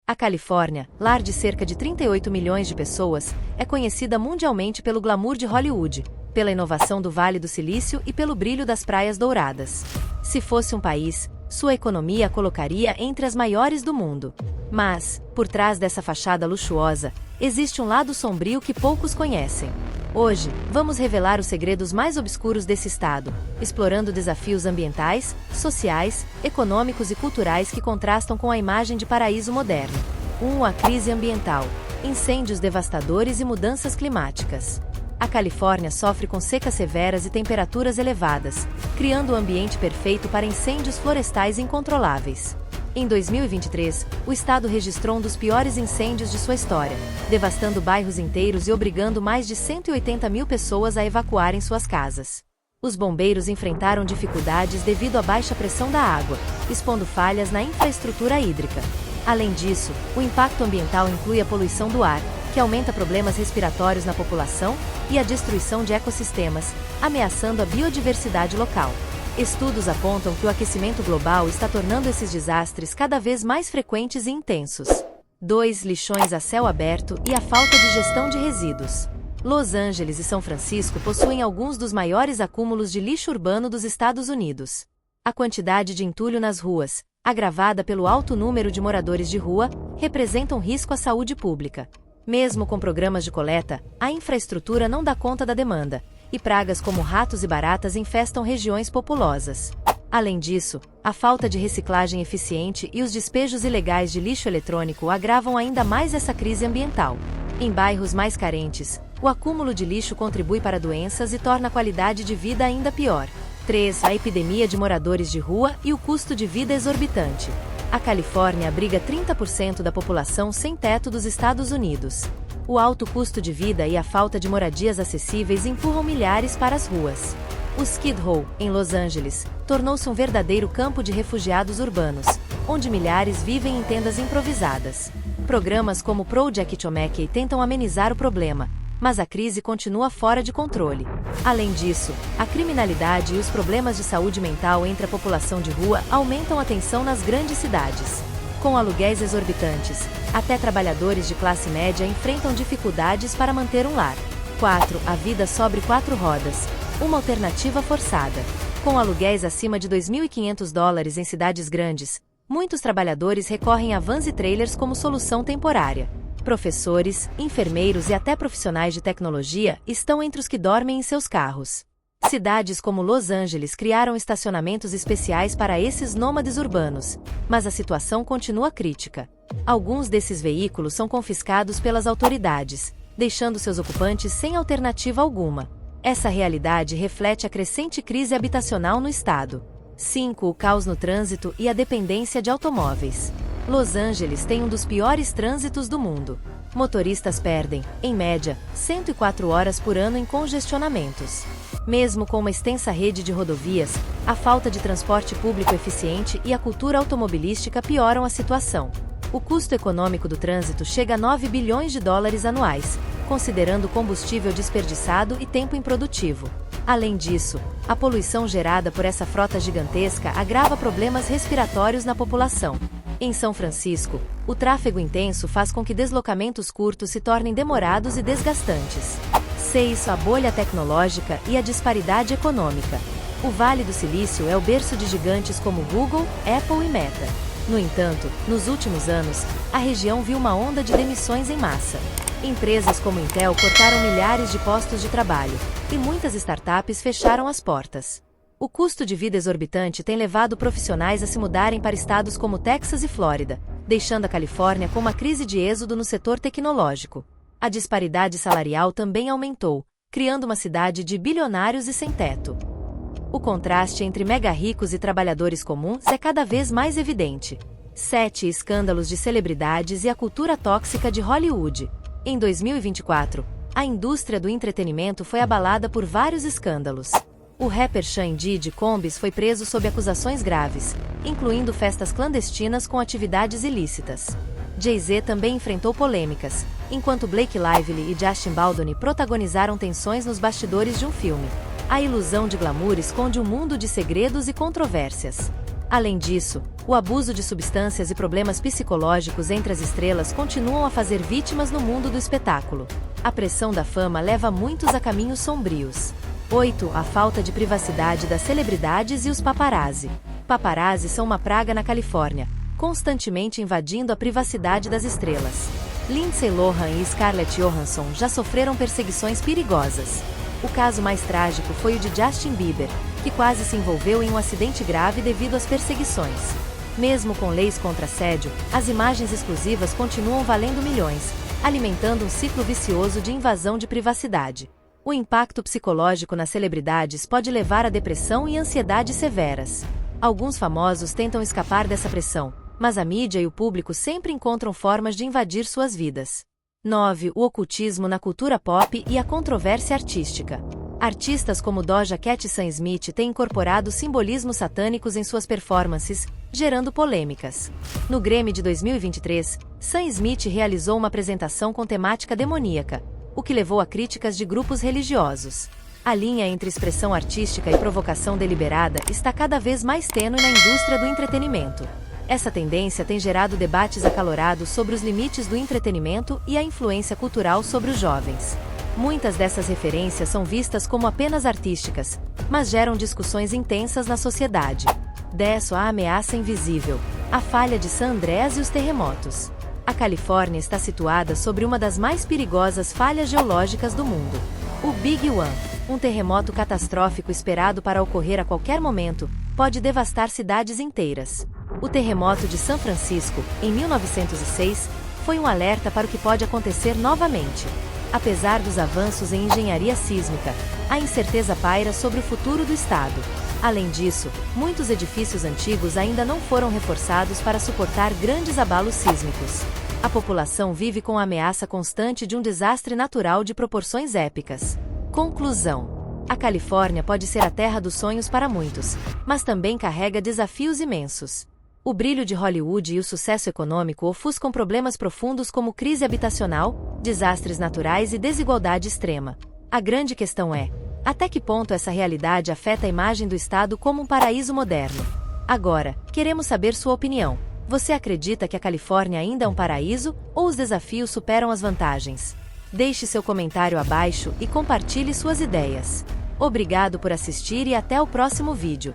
A Califórnia, lar de cerca de 38 milhões de pessoas, é conhecida mundialmente pelo glamour de Hollywood, pela inovação do Vale do Silício e pelo brilho das praias douradas. Se fosse um país, sua economia a colocaria entre as maiores do mundo. Mas, por trás dessa fachada luxuosa, existe um lado sombrio que poucos conhecem. Hoje, vamos revelar os segredos mais obscuros desse estado, explorando desafios ambientais, sociais, econômicos e culturais que contrastam com a imagem de paraíso moderno. 1. A crise ambiental. Incêndios devastadores e mudanças climáticas. A Califórnia sofre com secas severas e temperaturas elevadas, criando o ambiente perfeito para incêndios florestais incontroláveis. Em 2023, o estado registrou um dos piores incêndios de sua história, devastando bairros inteiros e obrigando mais de 180 mil pessoas a evacuarem suas casas. Os bombeiros enfrentaram dificuldades devido à baixa pressão da água, expondo falhas na infraestrutura hídrica. Além disso, o impacto ambiental inclui a poluição do ar, que aumenta problemas respiratórios na população, e a destruição de ecossistemas, ameaçando a biodiversidade local. Estudos apontam que o aquecimento global está tornando esses desastres cada vez mais frequentes e intensos. 2. Lixões a céu aberto e a falta de gestão de resíduos. Los Angeles e São Francisco possuem alguns dos maiores acúmulos de lixo urbano dos Estados Unidos. A quantidade de entulho nas ruas, agravada pelo alto número de moradores de rua, representa um risco à saúde pública. Mesmo com programas de coleta, a infraestrutura não dá conta da demanda, e pragas como ratos e baratas infestam regiões populosas. Além disso, a falta de reciclagem eficiente e os despejos ilegais de lixo eletrônico agravam ainda mais essa crise ambiental. Em bairros mais carentes, o acúmulo de lixo contribui para doenças e torna a qualidade de vida ainda pior. 3. A epidemia de moradores de rua e o custo de vida exorbitante. A Califórnia abriga 30% da população sem teto dos Estados Unidos. O alto custo de vida e a falta de moradias acessíveis empurram milhares para as ruas. O Skid Row, em Los Angeles, tornou-se um verdadeiro campo de refugiados urbanos, onde milhares vivem em tendas improvisadas. Programas como Project Omeke tentam amenizar o problema, mas a crise continua fora de controle. Além disso, a criminalidade e os problemas de saúde mental entre a população de rua aumentam a tensão nas grandes cidades. Com aluguéis exorbitantes, até trabalhadores de classe média enfrentam dificuldades para manter um lar. 4. A vida sobre 4 rodas. Uma alternativa forçada. Com aluguéis acima de $2.500 em cidades grandes, muitos trabalhadores recorrem a vans e trailers como solução temporária. Professores, enfermeiros e até profissionais de tecnologia estão entre os que dormem em seus carros. Cidades como Los Angeles criaram estacionamentos especiais para esses nômades urbanos, mas a situação continua crítica. Alguns desses veículos são confiscados pelas autoridades, deixando seus ocupantes sem alternativa alguma. Essa realidade reflete a crescente crise habitacional no estado. 5. O caos no trânsito e a dependência de automóveis. Los Angeles tem um dos piores trânsitos do mundo. Motoristas perdem, em média, 104 horas por ano em congestionamentos. Mesmo com uma extensa rede de rodovias, a falta de transporte público eficiente e a cultura automobilística pioram a situação. O custo econômico do trânsito chega a $9 bilhões anuais, considerando combustível desperdiçado e tempo improdutivo. Além disso, a poluição gerada por essa frota gigantesca agrava problemas respiratórios na população. Em São Francisco, o tráfego intenso faz com que deslocamentos curtos se tornem demorados e desgastantes. 6. A bolha tecnológica e a disparidade econômica. O Vale do Silício é o berço de gigantes como Google, Apple e Meta. No entanto, nos últimos anos, a região viu uma onda de demissões em massa. Empresas como Intel cortaram milhares de postos de trabalho, e muitas startups fecharam as portas. O custo de vida exorbitante tem levado profissionais a se mudarem para estados como Texas e Flórida, deixando a Califórnia com uma crise de êxodo no setor tecnológico. A disparidade salarial também aumentou, criando uma cidade de bilionários e sem teto. O contraste entre mega-ricos e trabalhadores comuns é cada vez mais evidente. 7. Escândalos de celebridades e a cultura tóxica de Hollywood. Em 2024, a indústria do entretenimento foi abalada por vários escândalos. O rapper Sean Diddy Combs foi preso sob acusações graves, incluindo festas clandestinas com atividades ilícitas. Jay-Z também enfrentou polêmicas, enquanto Blake Lively e Justin Baldoni protagonizaram tensões nos bastidores de um filme. A ilusão de glamour esconde um mundo de segredos e controvérsias. Além disso, o abuso de substâncias e problemas psicológicos entre as estrelas continuam a fazer vítimas no mundo do espetáculo. A pressão da fama leva muitos a caminhos sombrios. 8. A falta de privacidade das celebridades e os paparazzi. Paparazzi são uma praga na Califórnia, constantemente invadindo a privacidade das estrelas. Lindsay Lohan e Scarlett Johansson já sofreram perseguições perigosas. O caso mais trágico foi o de Justin Bieber, que quase se envolveu em um acidente grave devido às perseguições. Mesmo com leis contra assédio, as imagens exclusivas continuam valendo milhões, alimentando um ciclo vicioso de invasão de privacidade. O impacto psicológico nas celebridades pode levar a depressão e ansiedade severas. Alguns famosos tentam escapar dessa pressão, mas a mídia e o público sempre encontram formas de invadir suas vidas. 9. O ocultismo na cultura pop e a controvérsia artística. Artistas como Doja Cat e Sam Smith têm incorporado simbolismos satânicos em suas performances, gerando polêmicas. No Grammy de 2023, Sam Smith realizou uma apresentação com temática demoníaca, o que levou a críticas de grupos religiosos. A linha entre expressão artística e provocação deliberada está cada vez mais tênue na indústria do entretenimento. Essa tendência tem gerado debates acalorados sobre os limites do entretenimento e a influência cultural sobre os jovens. Muitas dessas referências são vistas como apenas artísticas, mas geram discussões intensas na sociedade. 10. A ameaça invisível. A falha de San Andreas e os terremotos. A Califórnia está situada sobre uma das mais perigosas falhas geológicas do mundo. O Big One, um terremoto catastrófico esperado para ocorrer a qualquer momento, pode devastar cidades inteiras. O terremoto de São Francisco, em 1906, foi um alerta para o que pode acontecer novamente. Apesar dos avanços em engenharia sísmica, a incerteza paira sobre o futuro do estado. Além disso, muitos edifícios antigos ainda não foram reforçados para suportar grandes abalos sísmicos. A população vive com a ameaça constante de um desastre natural de proporções épicas. Conclusão: a Califórnia pode ser a terra dos sonhos para muitos, mas também carrega desafios imensos. O brilho de Hollywood e o sucesso econômico ofuscam problemas profundos como crise habitacional, desastres naturais e desigualdade extrema. A grande questão é: até que ponto essa realidade afeta a imagem do estado como um paraíso moderno? Agora, queremos saber sua opinião. Você acredita que a Califórnia ainda é um paraíso, ou os desafios superam as vantagens? Deixe seu comentário abaixo e compartilhe suas ideias. Obrigado por assistir e até o próximo vídeo.